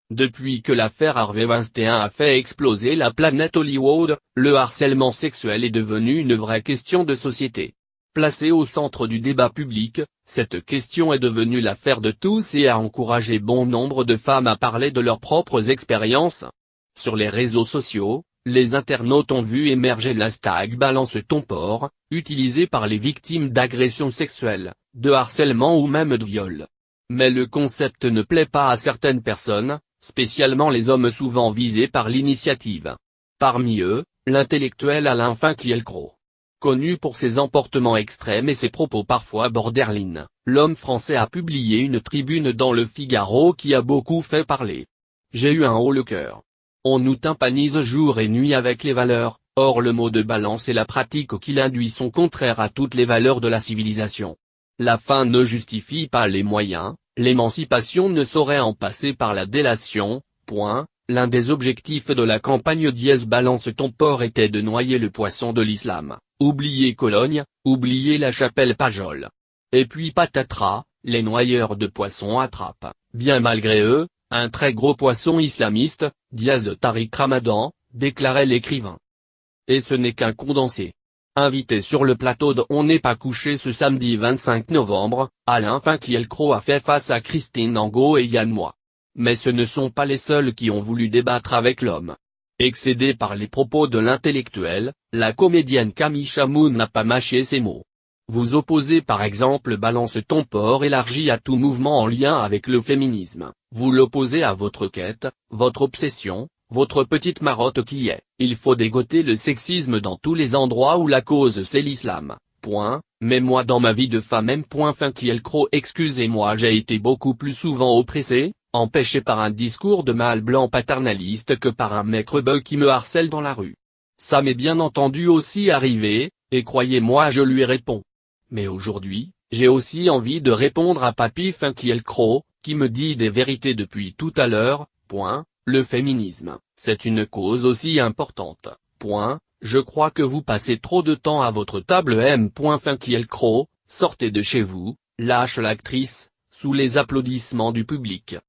Depuis que l'affaire Harvey Weinstein a fait exploser la planète Hollywood, le harcèlement sexuel est devenu une vraie question de société. Placée au centre du débat public, cette question est devenue l'affaire de tous et a encouragé bon nombre de femmes à parler de leurs propres expériences. Sur les réseaux sociaux, les internautes ont vu émerger l'hashtag Balance ton porc, utilisé par les victimes d'agressions sexuelles, de harcèlement ou même de viol. Mais le concept ne plaît pas à certaines personnes, spécialement les hommes souvent visés par l'initiative. Parmi eux, l'intellectuel Alain Finkielkraut. Connu pour ses emportements extrêmes et ses propos parfois borderline, l'homme français a publié une tribune dans Le Figaro qui a beaucoup fait parler. J'ai eu un haut le cœur. On nous tympanise jour et nuit avec les valeurs, or le mot de balance et la pratique qu'il induit sont contraires à toutes les valeurs de la civilisation. La fin ne justifie pas les moyens, l'émancipation ne saurait en passer par la délation, point. L'un des objectifs de la campagne Balance ton porc était de noyer le poisson de l'islam, oublier Cologne, oublier la chapelle Pajol. Et puis patatras, les noyeurs de poissons attrapent, bien malgré eux, un très gros poisson islamiste, Diaz Tariq Ramadan, déclarait l'écrivain. Et ce n'est qu'un condensé. Invité sur le plateau de On n'est pas couché ce samedi 25 novembre, Alain Finkielkraut a fait face à Christine Angot et Yann Moix. Mais ce ne sont pas les seuls qui ont voulu débattre avec l'homme. Excédée par les propos de l'intellectuel, la comédienne Camille Chamou n'a pas mâché ses mots. Vous opposez par exemple Balance ton porc élargi à tout mouvement en lien avec le féminisme, vous l'opposez à votre quête, votre obsession, votre petite marotte qui est, il faut dégoter le sexisme dans tous les endroits où la cause c'est l'islam, point. Mais moi dans ma vie de femme Finkielkraut excusez-moi j'ai été beaucoup plus souvent oppressée, empêché par un discours de mâle blanc paternaliste que par un mec rebeu qui me harcèle dans la rue. Ça m'est bien entendu aussi arrivé, et croyez-moi je lui réponds. Mais aujourd'hui, j'ai aussi envie de répondre à Papy Finkielkraut, qui me dit des vérités depuis tout à l'heure, point. Le féminisme, c'est une cause aussi importante, point. Je crois que vous passez trop de temps à votre table Finkielkraut, sortez de chez vous, lâche l'actrice, sous les applaudissements du public.